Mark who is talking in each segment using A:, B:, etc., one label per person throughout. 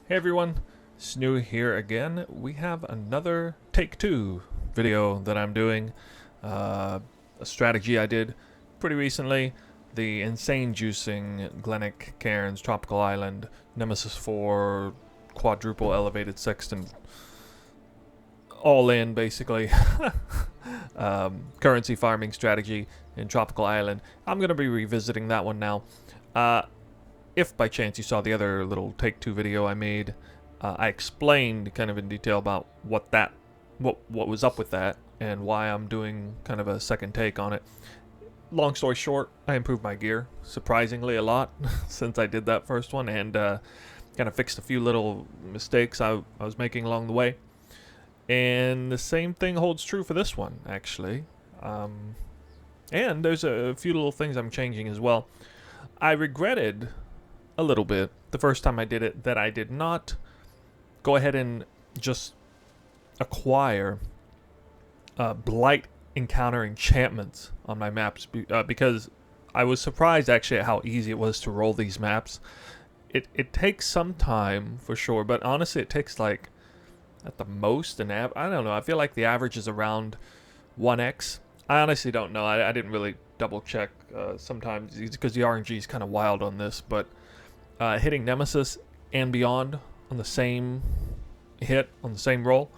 A: Hey everyone, Snoo here again. We have another Take 2 video that I'm doing. A strategy I did pretty recently. The insane juicing Glennick, Cairns, Tropical Island, Nemesis 4, quadruple elevated sextant. All in basically. Currency farming strategy in Tropical Island. I'm going to be revisiting that one now. If by chance you saw the other little Take 2 video I made, I explained kind of in detail about what was up with that and why I'm doing kind of a second take on it. Long story short, I improved my gear surprisingly a lot since I did that first one, and kind of fixed a few little mistakes I was making along the way. And the same thing holds true for this one, actually. And there's a few little things I'm changing as well. I regretted a little bit the first time I did it that I did not go ahead and just acquire blight encounter enchantments on my maps because I was surprised actually at how easy it was to roll these maps. It takes some time for sure, but honestly it takes like at the most I don't know, I feel like the average is around 1x. I honestly don't know. I didn't really double check sometimes because the RNG is kind of wild on this, but hitting Nemesis and Beyond on the same hit, on the same roll,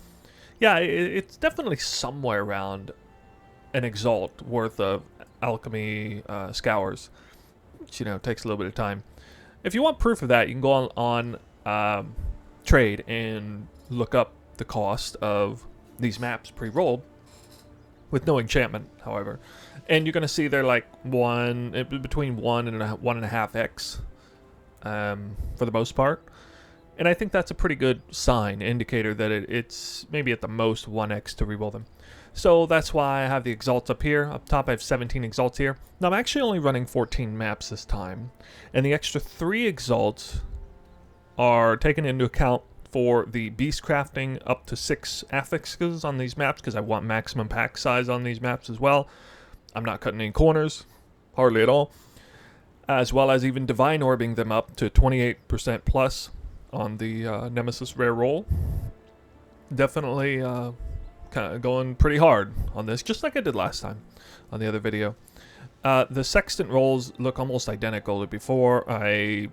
A: yeah, it's definitely somewhere around an exalt worth of alchemy scours, which, you know, takes a little bit of time. If you want proof of that, you can go on trade and look up the cost of these maps pre-rolled with no enchantment, however, and you're going to see they're like between 1 and 1.5x for the most part, and I think that's a pretty good indicator that it's maybe at the most 1x to reroll them. So that's why I have the exalts up here. Up top I have 17 exalts here. Now I'm actually only running 14 maps this time, and the extra 3 exalts are taken into account for the beast crafting up to 6 affixes on these maps, because I want maximum pack size on these maps as well. I'm not cutting any corners, hardly at all, as well as even divine orbing them up to 28% plus on the Nemesis rare roll. Definitely kind of going pretty hard on this, just like I did last time on the other video. The sextant rolls look almost identical to before. I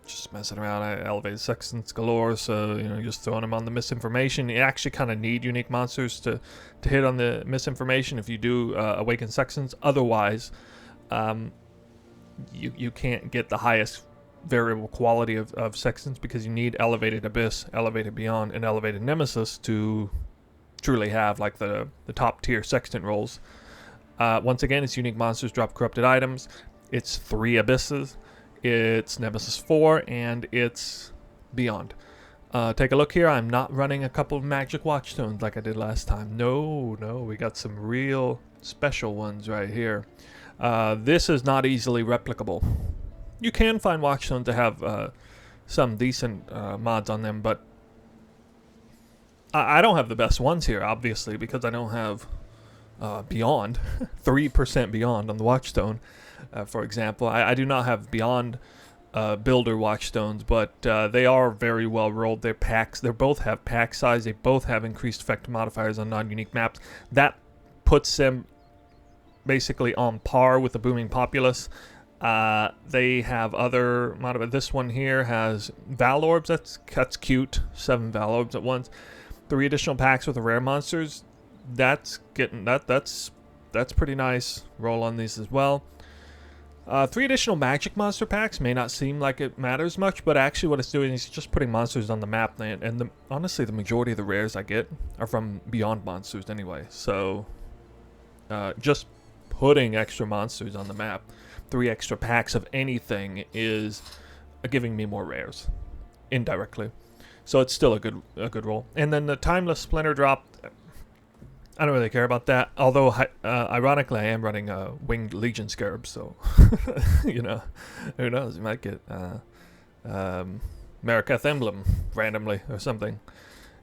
A: just messing around. I elevated sextants galore, so you know, just throwing them on the Misinformation. You actually kind of need unique monsters to hit on the Misinformation if you do awaken sextants. Otherwise, you can't get the highest variable quality of sextants, because you need elevated abyss, elevated beyond, and elevated nemesis to truly have like the top tier sextant rolls. Once again, it's unique monsters drop corrupted items. It's 3 abysses. It's Nemesis 4, and it's Beyond. Take a look here. I'm not running a couple of magic Watchstones like I did last time. No, we got some real special ones right here. This is not easily replicable. You can find Watchstones to have some decent mods on them, but I don't have the best ones here, obviously, because I don't have Beyond, 3% Beyond on the Watchstone. For example, I do not have Beyond builder Watchstones, but they are very well rolled. They're packs. They both have pack size. They both have increased effect modifiers on non-unique maps. That puts them basically on par with the booming Populace. They have other modifiers. This one here has Val Orbs. That's cute. 7 Val Orbs at once. 3 additional packs with the rare monsters. That's pretty nice. Roll on these as well. 3 additional magic monster packs may not seem like it matters much, but actually what it's doing is just putting monsters on the map, and honestly the majority of the rares I get are from Beyond monsters anyway, so just putting extra monsters on the map, 3 extra packs of anything, is giving me more rares indirectly, so it's still a good roll. And then the timeless splinter drop, I don't really care about that, although ironically I am running winged legion Scarabs, so you know, who knows, you might get Mariketh emblem randomly or something.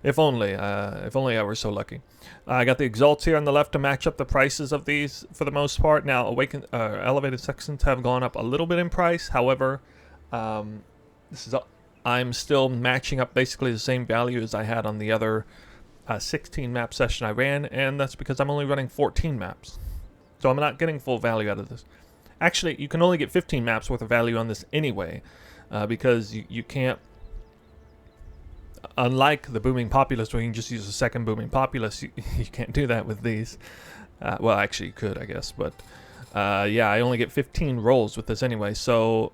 A: If only I were so lucky. I got the exalts here on the left to match up the prices of these for the most part. Now elevated sextants have gone up a little bit in price, however, this is I'm still matching up basically the same value as I had on the other 16 map session I ran, and that's because I'm only running 14 maps. So I'm not getting full value out of this. Actually, you can only get 15 maps worth of value on this anyway, because you can't, unlike the Booming Populace where you can just use a second Booming Populace, you can't do that with these. Well, actually you could, I guess, but yeah, I only get 15 rolls with this anyway, so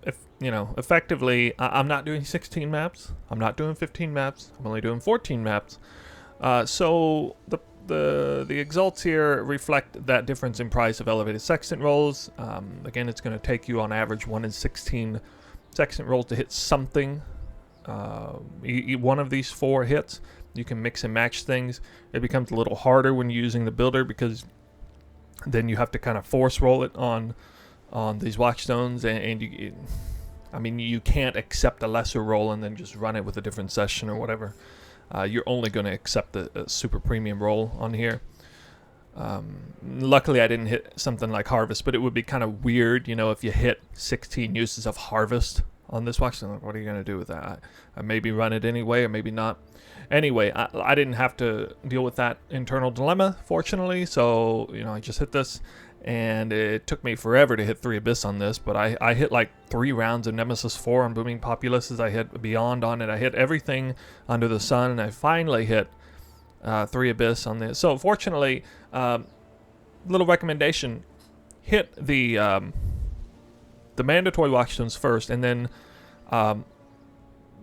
A: if effectively, I'm not doing 16 maps, I'm not doing 15 maps, I'm only doing 14 maps. So the exalts here reflect that difference in price of elevated sextant rolls. Again, it's going to take you on average 1 in 16 sextant rolls to hit something. One of these 4 hits. You can mix and match things. It becomes a little harder when you're using the builder, because then you have to kind of force roll it on these Watchstones, and I mean, you can't accept a lesser roll and then just run it with a different session or whatever. You're only going to accept a super premium roll on here. Luckily, I didn't hit something like Harvest, but it would be kind of weird, if you hit 16 uses of Harvest on this Watchstone. What are you going to do with that? I maybe run it anyway, or maybe not. Anyway, I didn't have to deal with that internal dilemma, fortunately, so, I just hit this, and it took me forever to hit 3 Abyss on this, but I hit like 3 rounds of Nemesis+4 on Booming Populaces. I hit Beyond on it. I hit everything under the sun, and I finally hit 3 Abyss on this. So fortunately, little recommendation, hit the mandatory Watchstones first, and then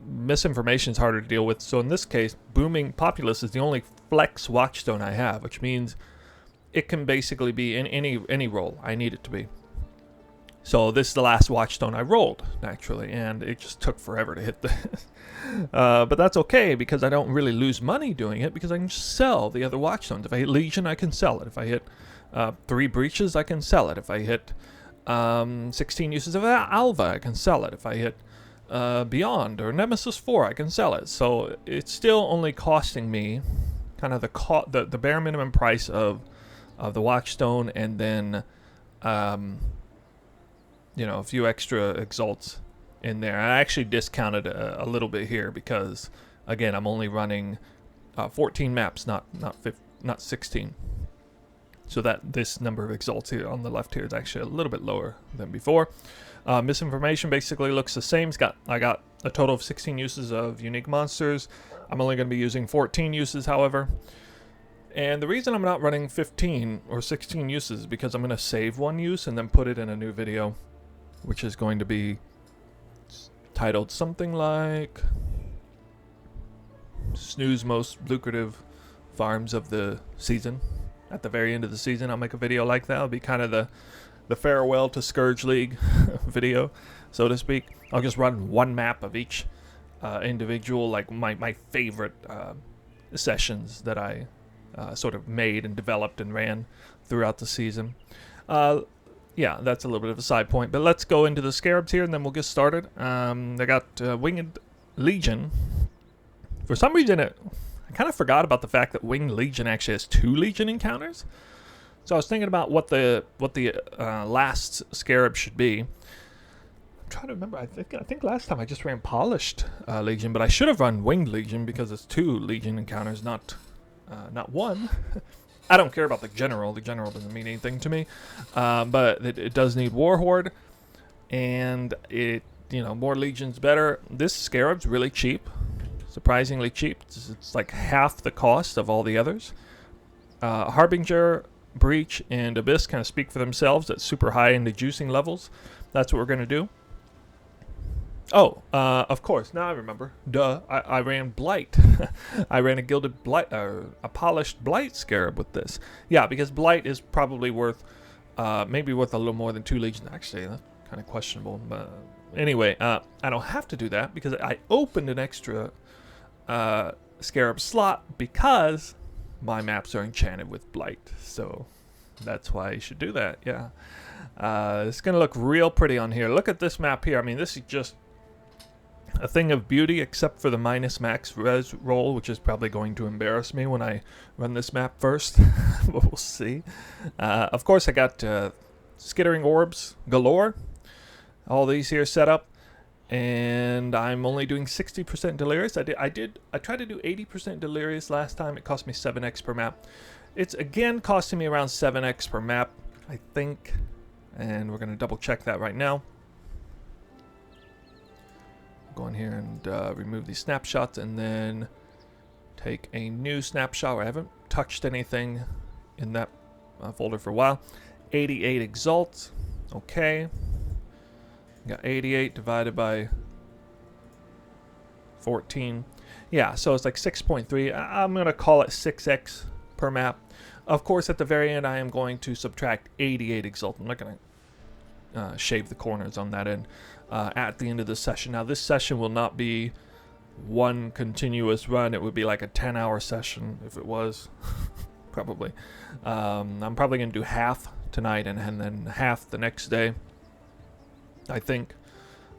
A: Misinformation is harder to deal with. So in this case, Booming Populace is the only flex Watchstone I have, which means it can basically be in any role I need it to be. So this is the last Watchstone I rolled, naturally, and it just took forever to hit this. But that's okay, because I don't really lose money doing it, because I can just sell the other Watchstones. If I hit Legion, I can sell it. If I hit 3 Breaches, I can sell it. If I hit 16 uses of Alva, I can sell it. If I hit Beyond or Nemesis+4, I can sell it. So it's still only costing me kind of the bare minimum price of the Watchstone, and then a few extra exalts in there. I actually discounted a little bit here because, again, I'm only running 14 maps, not 16. So that this number of exalts here on the left here is actually a little bit lower than before. Misinformation basically looks the same. I got a total of 16 uses of unique monsters. I'm only going to be using 14 uses, however. And the reason I'm not running 15 or 16 uses is because I'm going to save 1 use and then put it in a new video, which is going to be titled something like Snooze Most Lucrative Farms of the Season. At the very end of the season, I'll make a video like that. It'll be kind of the farewell to Scourge League video, so to speak. I'll just run 1 map of each individual, like my favorite sessions that I sort of made and developed and ran throughout the season. Yeah, that's a little bit of a side point, but let's go into the Scarabs here, and then we'll get started. I got Winged Legion. For some reason, I kind of forgot about the fact that Winged Legion actually has 2 Legion encounters. So I was thinking about what the last Scarab should be. I'm trying to remember. I think last time I just ran Polished Legion, but I should have run Winged Legion because it's 2 Legion encounters, not 1. I don't care about the general. The general doesn't mean anything to me, but it does need Warhorde, and more Legions better. This Scarab's really cheap, surprisingly cheap. It's like half the cost of all the others. Harbinger, Breach, and Abyss kind of speak for themselves at super high into juicing levels. That's what we're going to do. Oh, of course, now I remember. Duh, I ran Blight. I ran a Gilded Blight, a Polished Blight Scarab with this. Yeah, because Blight is probably worth, maybe worth a little more than 2 Legions. Actually, that's kind of questionable. But anyway, I don't have to do that because I opened an extra Scarab slot because my maps are enchanted with Blight. So that's why you should do that, yeah. It's going to look real pretty on here. Look at this map here. I mean, this is just a thing of beauty, except for the minus max res roll, which is probably going to embarrass me when I run this map first. But we'll see. Of course, I got skittering orbs galore. All these here set up. And I'm only doing 60% Delirious. I tried to do 80% Delirious last time. It cost me 7x per map. It's again costing me around 7x per map, I think. And we're going to double check that right now. Go in here and remove these snapshots and then take a new snapshot. I haven't touched anything in that folder for a while. 88 exalts. Okay. Got 88 divided by 14. Yeah, so it's like 6.3. I'm going to call it 6x per map. Of course, at the very end, I am going to subtract 88 exalt. I'm not going to shave the corners on that end at the end of the session. Now, this session will not be one continuous run. It would be like a 10-hour session if it was, probably. I'm probably going to do half tonight and then half the next day. I think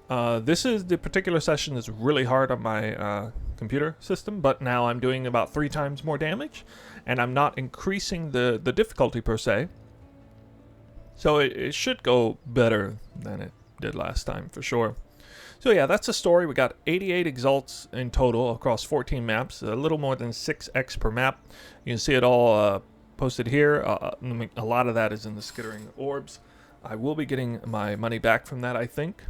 A: this is the particular session is really hard on my computer system, but now I'm doing about 3 times more damage, and I'm not increasing the difficulty per se. So it should go better than it did last time for sure. So yeah, that's the story. We got 88 exalts in total across 14 maps, a little more than 6x per map. You can see it all posted here. A lot of that is in the skittering orbs. I will be getting my money back from that, I think.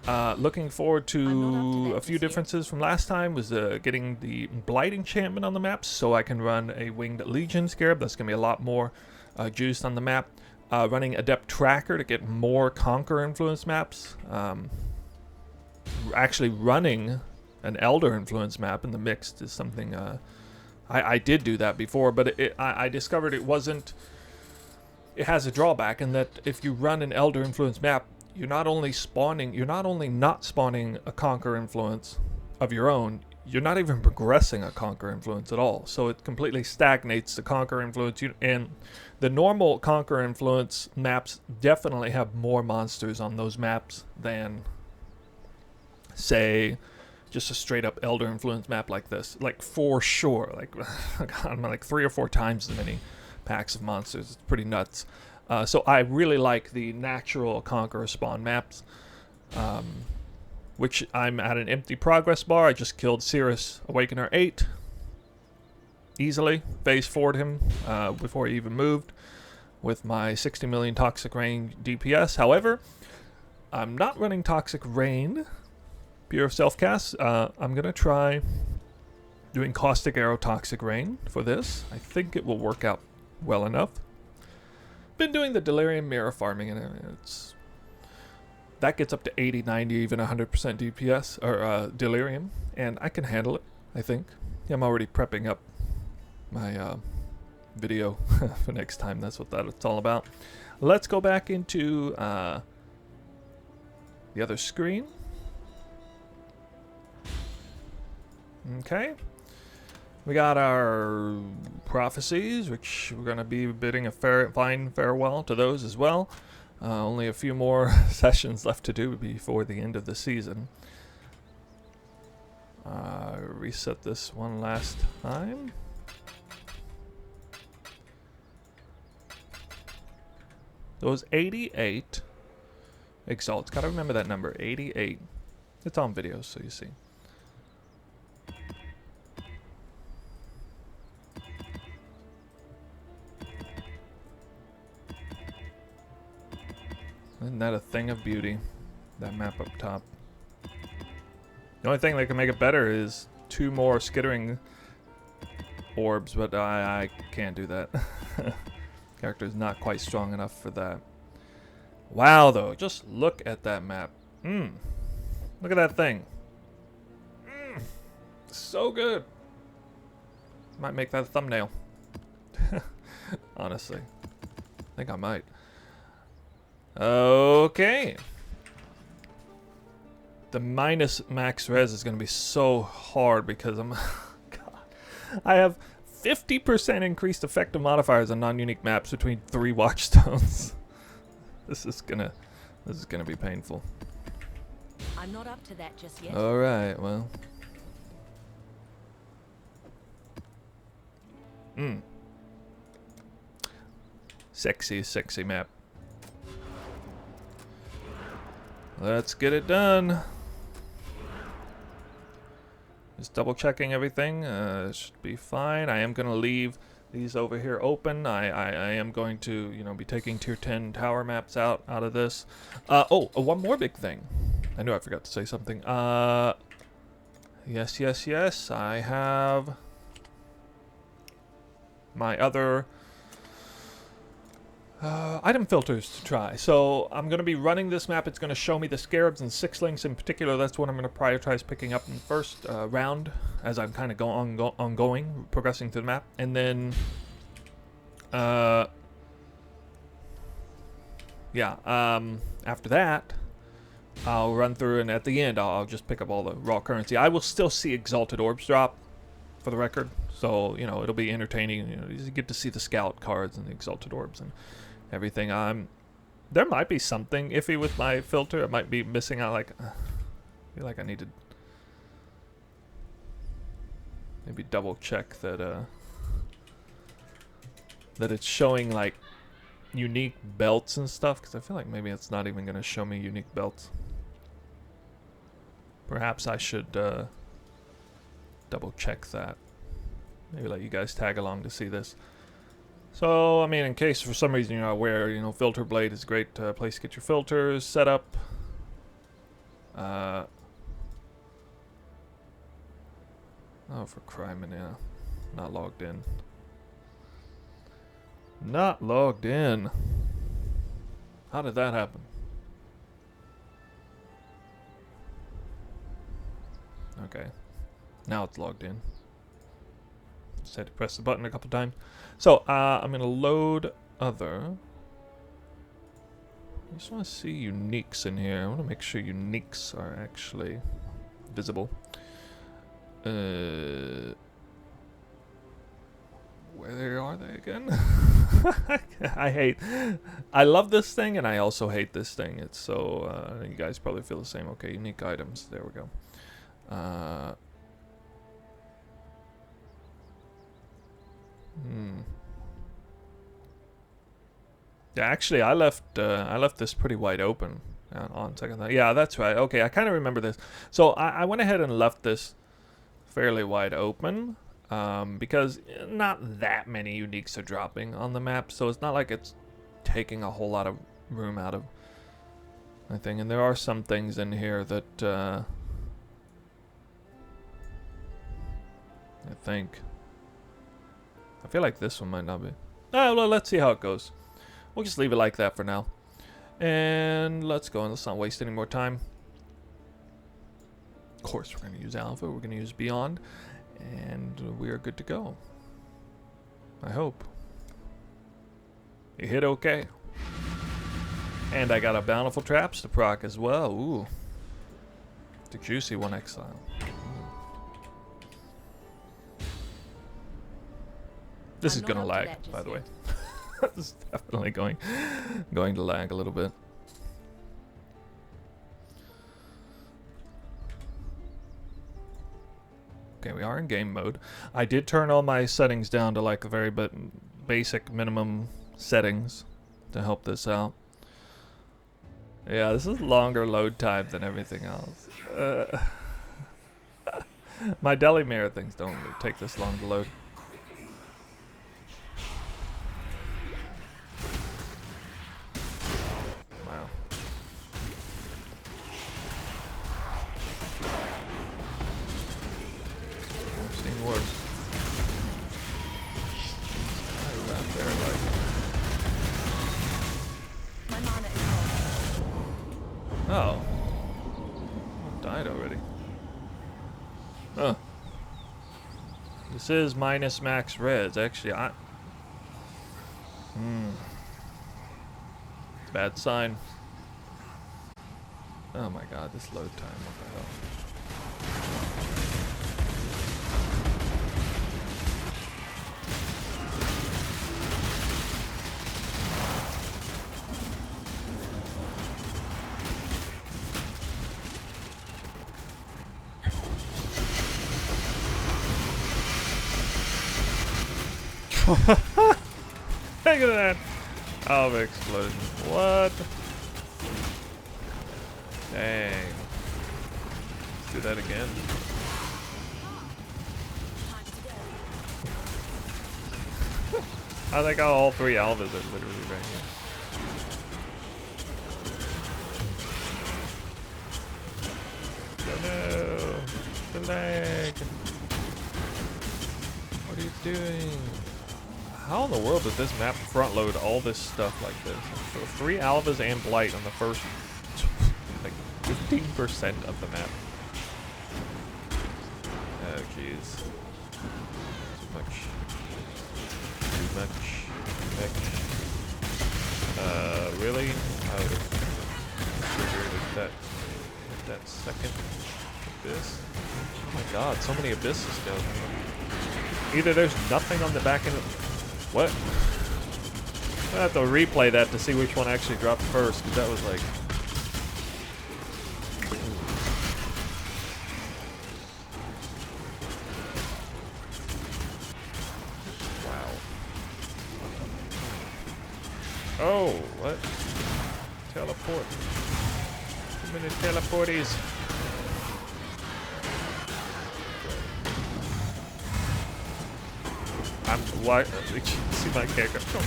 A: Looking forward to a few differences from last time was getting the Blight enchantment on the maps, so I can run a Winged Legion Scarab. That's going to be a lot more juiced on the map. Running Adept Tracker to get more Conquer influence maps. Actually running an Elder influence map in the mixed is something I did do that before, but I discovered it wasn't. It has a drawback in that if you run an Elder influence map, you're not only not spawning a Conquer influence of your own, you're not even progressing a Conquer influence at all. So it completely stagnates the Conquer influence. And the normal Conquer influence maps definitely have more monsters on those maps than, say, just a straight up Elder influence map like this. Like, for sure. Like, I'm like 3 or 4 times as many packs of monsters. It's pretty nuts. So I really like the natural Conqueror spawn maps, which I'm at an empty progress bar. I just killed Cirrus Awakener 8 easily, phase forward him before he even moved with my 60 million Toxic Rain DPS. However, I'm not running Toxic Rain pure self-cast. I'm going to try doing Caustic Arrow Toxic Rain for this. I think it will work out well enough. Been doing the Delirium mirror farming, and that gets up to 80, 90, even 100% DPS or Delirium, and I can handle it, I think. I'm already prepping up my video for next time. That's what it's all about. Let's go back into the other screen. Okay. We got our prophecies, which we're going to be bidding a fine farewell to those as well. Only a few more sessions left to do before the end of the season. Reset this one last time. Those 88 exalts. Gotta remember that number, 88. It's on video, so you see. Isn't that a thing of beauty? That map up top. The only thing that can make it better is 2 more skittering orbs, but I can't do that. Character's not quite strong enough for that. Wow, though, just look at that map. Look at that thing. So good. Might make that a thumbnail. Honestly. I think I might. Okay. The minus max res is going to be so hard because God, I have 50% increased effective modifiers on non-unique maps between 3 Watchstones. This is gonna be painful.
B: I'm not up to that just yet.
A: All right, well. Sexy map. Let's get it done. Just double checking everything. Should be fine. I am going to leave these over here open. I am going to, you know, be taking tier 10 tower maps out of this. One more big thing. I knew I forgot to say something. Yes. I have my other item filters to try. So I'm going to be running this map. It's going to show me the Scarabs and Sixlings in particular. That's what I'm going to prioritize picking up in the first round as I'm kind of ongoing, progressing through the map. And then, after that, I'll run through, and at the end, I'll just pick up all the raw currency. I will still see exalted orbs drop, for the record. So, you know, it'll be entertaining. You know, you get to see the scout cards and the exalted orbs and everything. There might be something iffy with my filter. I might be missing out. Like, I feel like I need to maybe double check that that it's showing like unique belts and stuff, because I feel like maybe it's not even going to show me unique belts. Perhaps I should double check that. Maybe let you guys tag along to see this. So, I mean, in case for some reason you're not aware, you know, Filter Blade is a great place to get your filters set up. Oh, for crime, yeah. Not logged in. Not logged in. How did that happen? Okay. Now it's logged in. Just had to press the button a couple times. So, I'm going to load other. I just want to see uniques in here. I want to make sure uniques are actually visible. Where are they again? I love this thing, and I also hate this thing. It's so, I think you guys probably feel the same. Okay, unique items. There we go. Yeah, actually, I left this pretty wide open on second thought. Yeah, that's right. Okay, I kind of remember this. So I went ahead and left this fairly wide open because not that many uniques are dropping on the map, so it's not like it's taking a whole lot of room out of my thing. And there are some things in here that I feel like this one might not be. Oh, well, let's see how it goes. We'll just leave it like that for now. And let's go, and let's not waste any more time. Of course, we're going to use Alpha, we're going to use Beyond, and we are good to go. I hope. You hit okay. And I got a Bountiful Traps to proc as well. Ooh. The juicy one exile. This is gonna lag, by the way. This is definitely going to lag a little bit. Okay, we are in game mode. I did turn all my settings down to like the very basic minimum settings to help this out. Yeah, this is longer load time than everything else. My deli mirror things don't take this long to load. Wow. I've seen worse. Right there, like.
B: My mana is low.
A: Oh. One died already. Huh. This is minus max reds. Actually, bad sign. Oh my god, this load time. What the hell? Look at that! Oh, the explosion. What? Dang. Let's do that again. I think all three alphas are literally right here. Oh no! The lag! What are you doing? How in the world did this map front load all this stuff like this? So 3 alphas and blight on the first, like, 15% of the map. Oh jeez. Too much. Too much. Really? I would have triggered that second abyss. Oh my god, so many abysses down here. Either there's nothing on the back end of... What? I have to replay that to see which one actually dropped first, because that was like... Wow. Oh, what? Teleport. Too many teleporties. Why? See my character. Don't.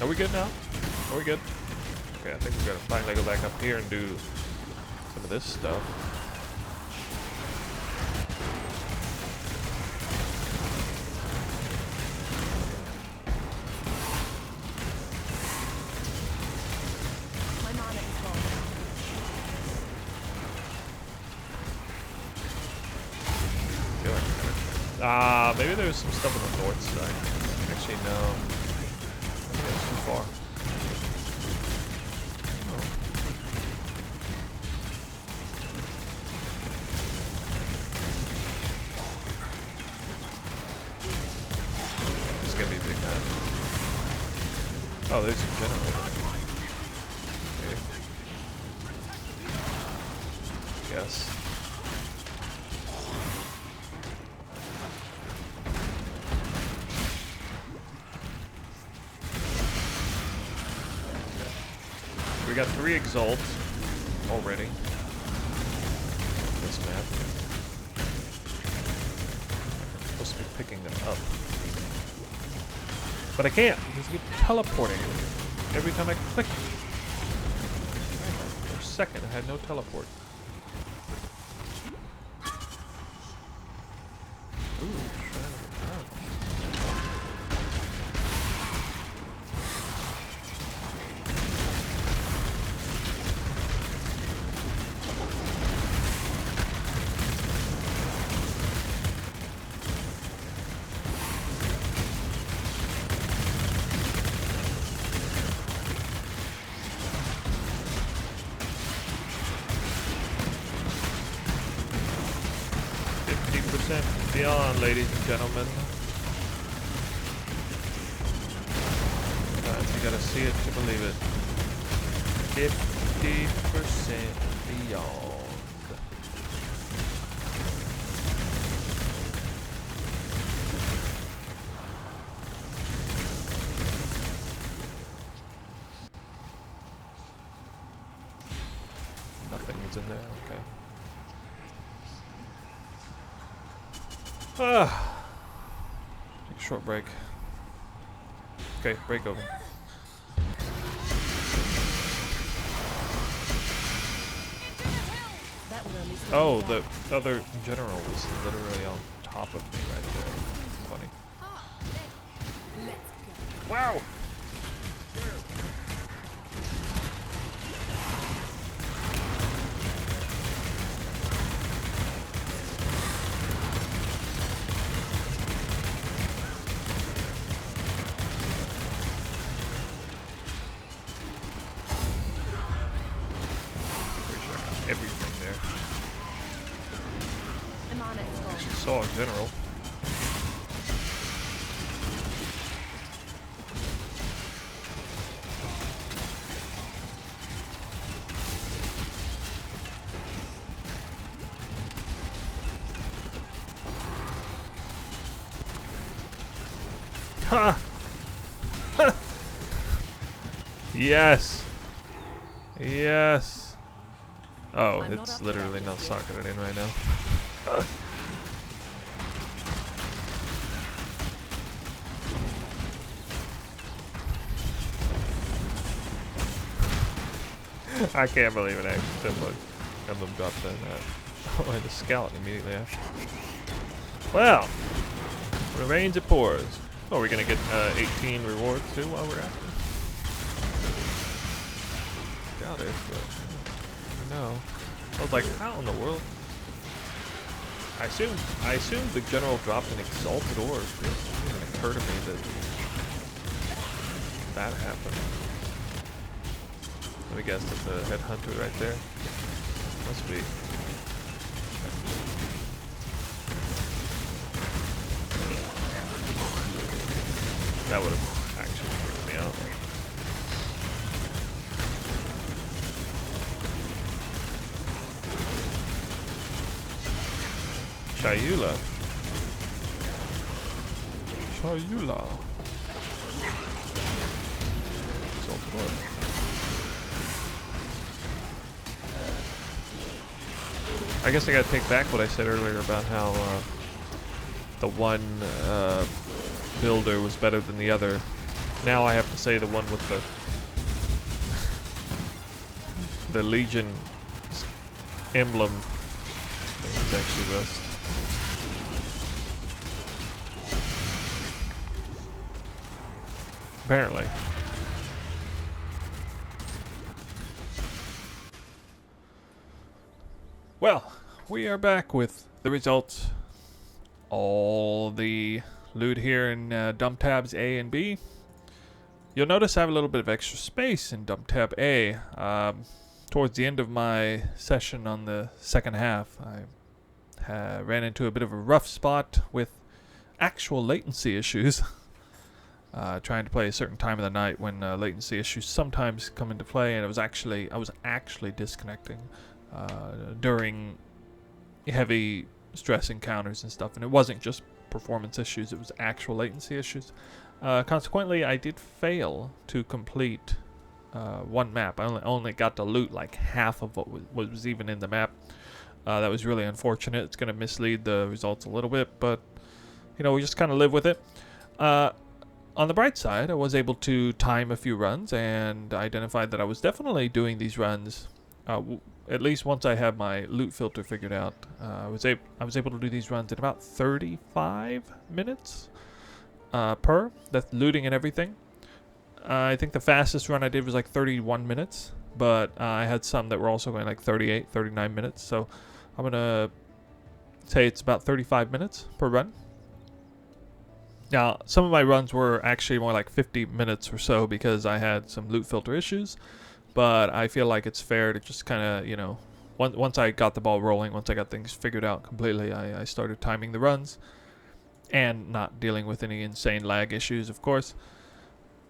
A: Are we good now? Are we good? Okay, I think we're gonna finally go back up here and do some of this stuff. Maybe there's some stuff on the north side. Actually, no. I think that's too far. Oh. This is gonna be a big map. Oh, there's a generator. Okay. Yes. We got 3 exalts already. This map. I'm supposed to be picking them up. But I can't because I keep teleporting every time I click. For a second, I had no teleport. Ooh, Beyond, ladies and gentlemen. Sometimes you gotta see it to believe it. 50% beyond. Nothing is in there, okay. Take a short break. Okay, break over. Oh, the other general was literally on top of me right there. Funny. Wow! Everything there.
B: I'm on it.
A: Actually saw in general. Ha! Yes! Yes! Oh,
B: I'm not
A: it's
B: up to
A: literally
B: that
A: not
B: just yet.
A: socketed in right now. I can't believe it actually took emblem dropped in that. Oh, and the skeleton immediately after. Well, remains it pours. Oh, we're gonna get 18 rewards too while we're at it. Doubt it, but no. I was like, how in the world? I assumed the general dropped an exalted orb. It didn't even occur to me that happened. Let me guess, that's a headhunter right there. Must be. That would have actually freaked me out. Chayula. Exalted orb. I guess I gotta take back what I said earlier about how the one builder was better than the other. Now I have to say the one with the Legion emblem is actually best. Apparently. Well, we are back with the results. All the loot here in dump tabs A and B. You'll notice I have a little bit of extra space in dump tab A. Towards the end of my session on the second half, I ran into a bit of a rough spot with actual latency issues. Trying to play a certain time of the night when latency issues sometimes come into play, and I was actually disconnecting during heavy stress encounters and stuff, and it wasn't just performance issues, it was actual latency issues. Consequently, I did fail to complete one map. I only got to loot like half of what was even in the map. That was really unfortunate. It's going to mislead the results a little bit, but you know, we just kind of live with it. On the bright side, I was able to time a few runs and identified that I was definitely doing these runs. At least once I have my loot filter figured out, I was able to do these runs in about 35 minutes per. That's looting and everything. I think the fastest run I did was like 31 minutes, but I had some that were also going like 38, 39 minutes. So I'm gonna say it's about 35 minutes per run. Now, some of my runs were actually more like 50 minutes or so because I had some loot filter issues. But I feel like it's fair to just kind of, you know, once I got the ball rolling, once I got things figured out completely, I started timing the runs and not dealing with any insane lag issues, of course.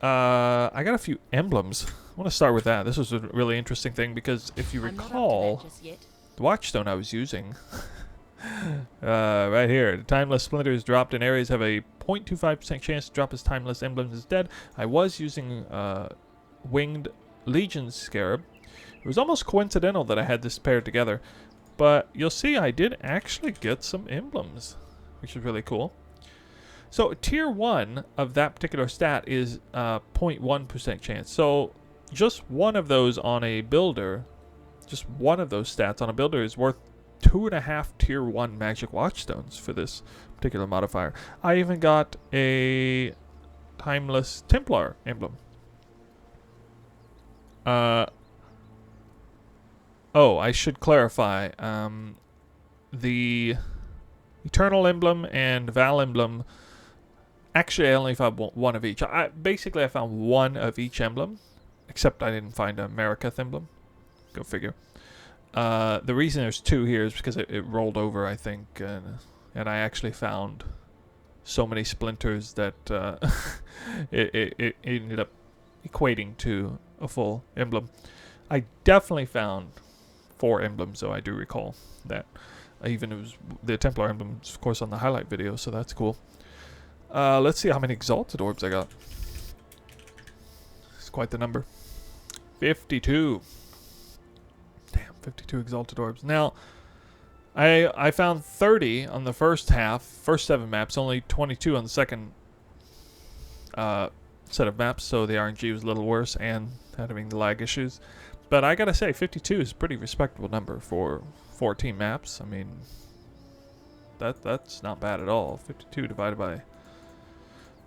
A: I got a few emblems. I want to start with that. This was a really interesting thing because if you recall, the Watchstone I was using, right here, the timeless splinters dropped in areas have a 0.25% chance to drop as timeless emblems instead. I was using winged Legion Scarab. It was almost coincidental that I had this paired together, but you'll see I did actually get some emblems, which is really cool. So tier 1 of that particular stat is 0.1% chance. So just one of those on a builder, just one of those stats on a builder is worth 2.5 tier 1 magic watchstones for this particular modifier. I even got a timeless Templar emblem. Oh, I should clarify. The Eternal emblem and Val emblem. Actually, I only found one of each. Basically, I found one of each emblem, except I didn't find a Marikath emblem. Go figure. The reason there's two here is because it rolled over, I think, and I actually found so many splinters that it ended up equating to a full emblem. I definitely found 4 emblems, though I do recall that. Even it was the Templar emblem, of course, on the highlight video, so that's cool. Let's see how many exalted orbs I got. It's quite the number. 52. Damn, 52 exalted orbs. Now, I found 30 on the first 7 maps, only 22 on the second set of maps, so the RNG was a little worse and having the lag issues. But I gotta say, 52 is a pretty respectable number for 14 maps. I mean, that's not bad at all. 52 divided by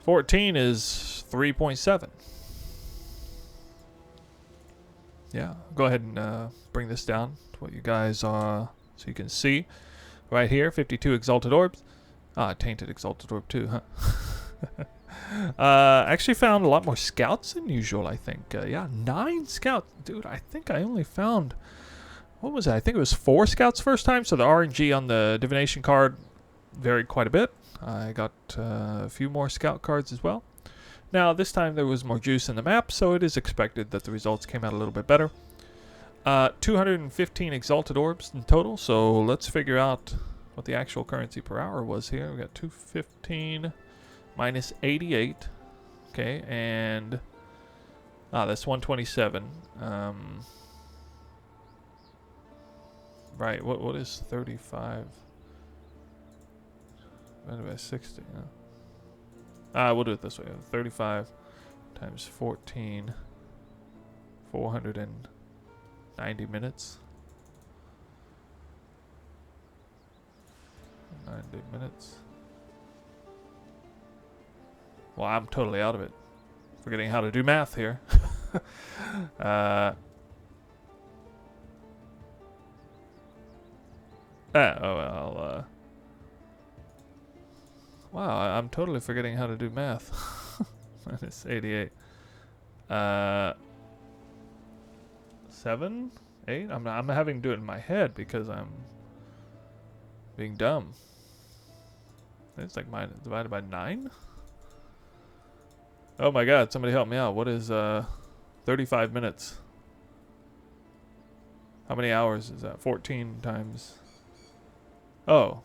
A: 14 is 3.7. Yeah, go ahead and bring this down to what you guys are, so you can see right here, 52 exalted orbs. Tainted exalted orb too, huh? Actually found a lot more scouts than usual, I think. Yeah, 9 scouts. Dude, I think I only found, what was it? I think it was 4 scouts first time, so the RNG on the divination card varied quite a bit. I got a few more scout cards as well. Now, this time there was more juice in the map, so it is expected that the results came out a little bit better. 215 exalted orbs in total, so let's figure out what the actual currency per hour was here. We got 215 minus 88. Okay, and that's 127. Right, what is 35 divided by 60? We'll do it this way. 35 times 14, 490 minutes. 90 minutes. Well, I'm totally out of it. Forgetting how to do math here. Wow, I'm totally forgetting how to do math. Minus 88. 7? 8? I'm having to do it in my head because I'm being dumb. It's like divided by 9? Oh my god, somebody help me out. What is 35 minutes? How many hours is that? 14 times... Oh.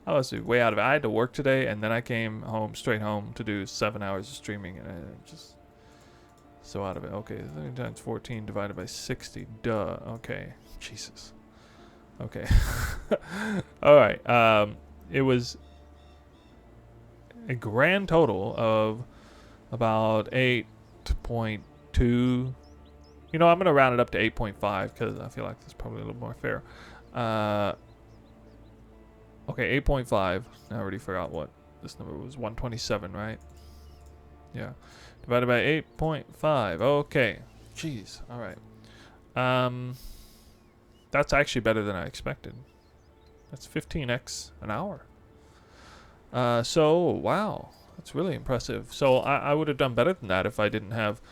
A: I was way out of it. I had to work today, and then I came home, straight home, to do 7 hours of streaming, and I'm just so out of it. Okay, 30 times 14 divided by 60. Duh. Okay. Jesus. Okay. Alright. It was a grand total of about 8.2. You know, I'm going to round it up to 8.5 because I feel like that's probably a little more fair. Okay, 8.5. I already forgot what this number was. 127, right? Yeah. Divided by 8.5. Okay. Jeez. All right. That's actually better than I expected. That's 15x an hour. So, wow. That's really impressive. So, I would have done better than that if I didn't have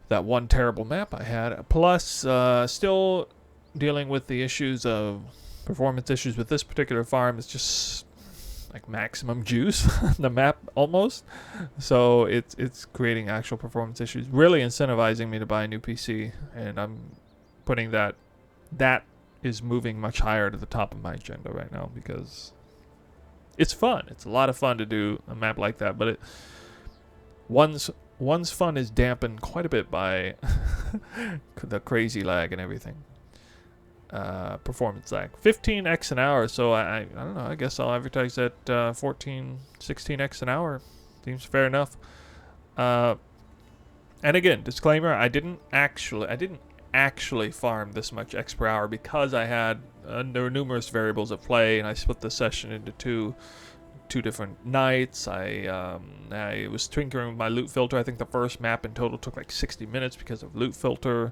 A: that one terrible map I had. Plus, still dealing with the issues of performance issues with this particular farm. Is just like maximum juice the map almost, so it's creating actual performance issues, really incentivizing me to buy a new PC, and I'm putting that is moving much higher to the top of my agenda right now because it's fun. It's a lot of fun to do a map like that, but one's fun is dampened quite a bit by the crazy lag and everything. Performance lag 15x an hour, so I don't know, I guess I'll advertise at 16x an hour. Seems fair enough. And again, disclaimer, I didn't actually farm this much X per hour because I had there were numerous variables at play, and I split the session into two different nights. I was tinkering with my loot filter. I think the first map in total took like 60 minutes because of loot filter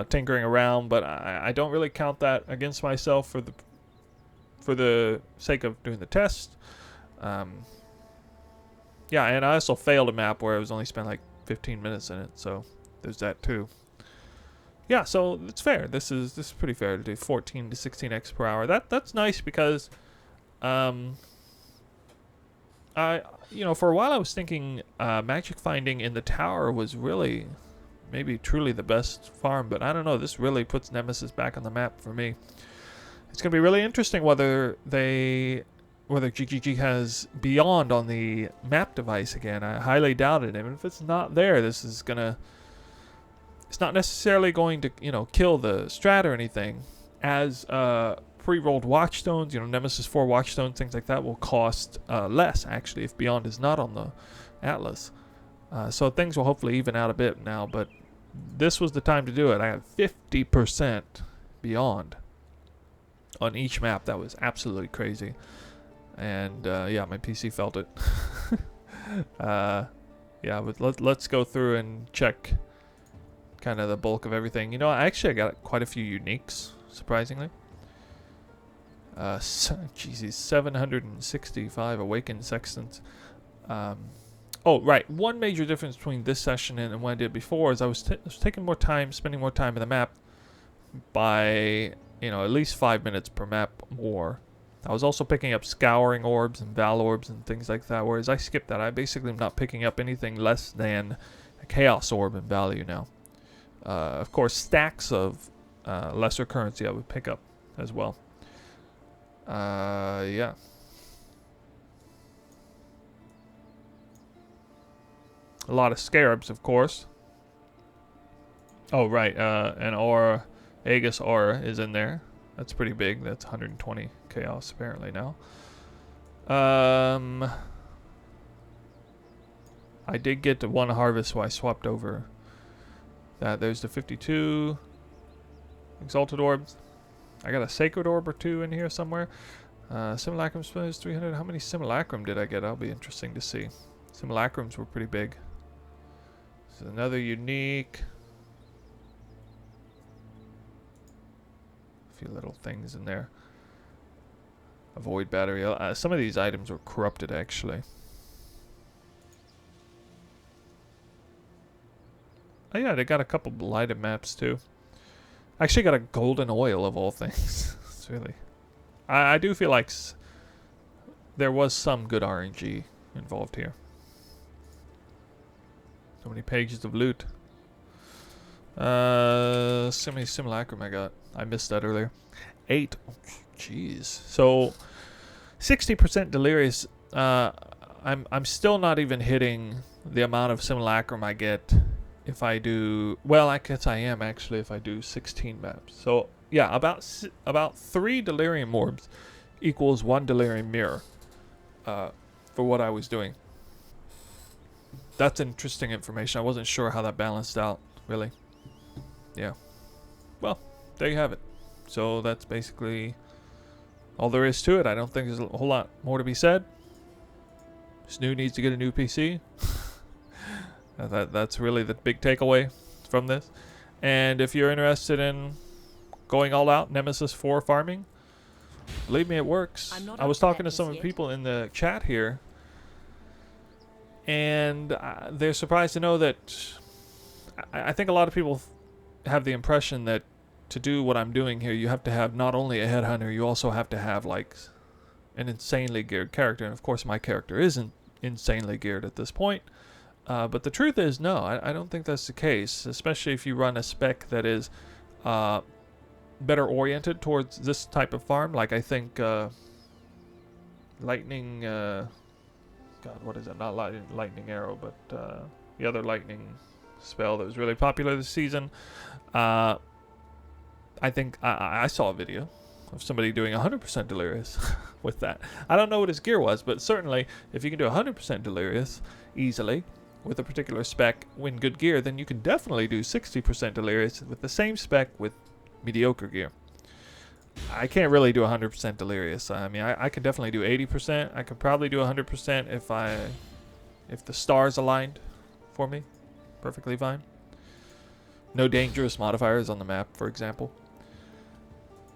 A: tinkering around, but I don't really count that against myself for the sake of doing the test. Yeah, and I also failed a map where I was only spent like 15 minutes in it, so there's that too. Yeah, so it's fair. This is pretty fair to do 14 to 16x per hour. That's nice because for a while I was thinking magic finding in the tower was really maybe truly the best farm, but I don't know. This really puts Nemesis back on the map for me. It's going to be really interesting whether GGG has Beyond on the map device again. I highly doubt it. I mean, if it's not there, this is going to It's not necessarily going to, you know, kill the strat or anything, as pre-rolled Watchstones, you know, Nemesis 4 Watchstones, things like that will cost less, actually, if Beyond is not on the Atlas. So things will hopefully even out a bit now, but this was the time to do it. I had 50% Beyond on each map. That was absolutely crazy. And yeah, my PC felt it. Yeah, but let's go through and check kind of the bulk of everything. You know, I got quite a few uniques, surprisingly. Jesus, 765 awakened sextants. Oh, right. One major difference between this session and what I did before is I was taking more time, spending more time in the map by, you know, at least 5 minutes per map more. I was also picking up scouring orbs and val orbs and things like that, whereas I skipped that. I basically am not picking up anything less than a chaos orb in value now. Of course, stacks of lesser currency I would pick up as well. Yeah. A lot of Scarabs, of course. Oh, right. An Aura, Aegis Aura is in there. That's pretty big. That's 120 chaos apparently now. I did get to one harvest, so I swapped over that. There's the 52 exalted orbs. I got a sacred orb or two in here somewhere. Simulacrum spells 300. How many simulacrum did I get? That'll be interesting to see. Simulacrums were pretty big. This is another unique. A few little things in there. Avoid battery. Some of these items were corrupted, actually. Oh yeah, they got a couple blighted maps too. I actually got a golden oil of all things. It's really... I do feel like there was some good RNG involved here. So many pages of loot. So many simulacrum I got. I missed that earlier. 8. Jeez. So 60% delirious. I'm still not even hitting the amount of simulacrum I get if I do. Well, I guess I am actually if I do 16 maps. So yeah, about 3 delirium orbs equals 1 delirium mirror. For what I was doing. That's interesting information. I wasn't sure how that balanced out, really. Yeah. Well, there you have it. So that's basically all there is to it. I don't think there's a whole lot more to be said. Snoo needs to get a new PC. That's really the big takeaway from this. And if you're interested in going all out Nemesis 4 farming, believe me, it works. I was talking to some people in the chat here, and they're surprised to know that I think a lot of people have the impression that to do what I'm doing here, you have to have not only a headhunter, you also have to have like an insanely geared character. And of course, my character isn't insanely geared at this point. But the truth is, no, I don't think that's the case, especially if you run a spec that is better oriented towards this type of farm. Like I think lightning, God, what is it? Not lightning arrow, but the other lightning spell that was really popular this season. I think I saw a video of somebody doing 100% delirious with that. I don't know what his gear was, but certainly if you can do 100% delirious easily with a particular spec in good gear, then you can definitely do 60% delirious with the same spec with mediocre gear. I can't really do 100% delirious. I mean, I can definitely do 80%. I could probably do 100% if the stars aligned for me. Perfectly fine. No dangerous modifiers on the map, for example.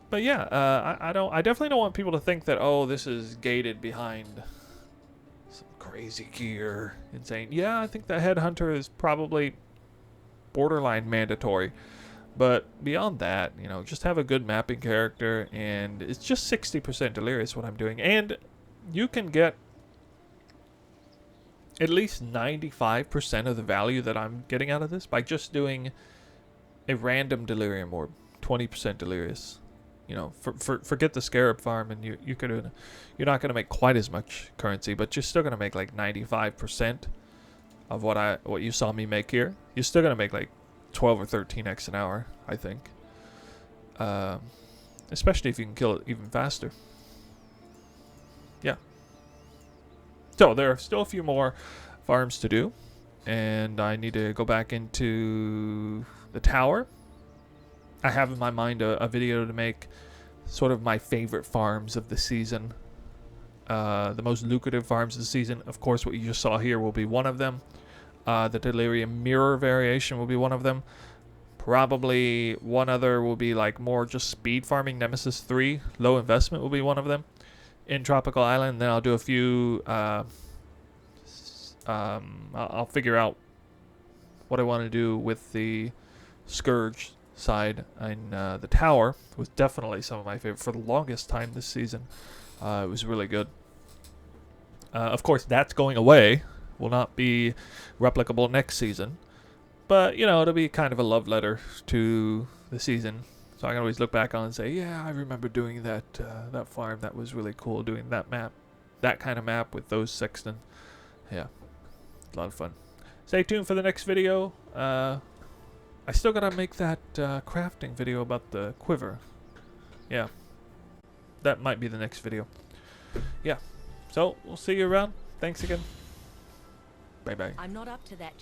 A: But yeah, I definitely don't want people to think that, oh, this is gated behind some crazy gear, insane. Yeah, I think the headhunter is probably borderline mandatory. But beyond that, you know, just have a good mapping character, and it's just 60% delirious what I'm doing. And you can get at least 95% of the value that I'm getting out of this by just doing a random delirium orb, 20% delirious. You know, forget the scarab farm, and you're not gonna make quite as much currency, but you're still gonna make like 95% of what you saw me make here. You're still gonna make like 12 or 13x an hour, I think. Especially if you can kill it even faster. Yeah. So there are still a few more farms to do, and I need to go back into the tower. I have in my mind a video to make, sort of my favorite farms of the season. The most lucrative farms of the season. Of course, what you just saw here will be one of them. The Delirium mirror variation will be one of them. Probably one other will be like more just speed farming. Nemesis 3, low investment, will be one of them in Tropical Island. Then I'll do a few. I'll figure out what I want to do with the Scourge side. And the tower was definitely some of my favorite for the longest time this season. It was really good. Of course, that's going away. Will not be replicable next season. But, you know, it'll be kind of a love letter to the season. So I can always look back on and say, yeah, I remember doing that that farm. That was really cool, doing that map. That kind of map with those Sextants. Yeah, a lot of fun. Stay tuned for the next video. I still got to make that crafting video about the quiver. Yeah, that might be the next video. Yeah, so we'll see you around. Thanks again. Bye-bye.
B: I'm not up to that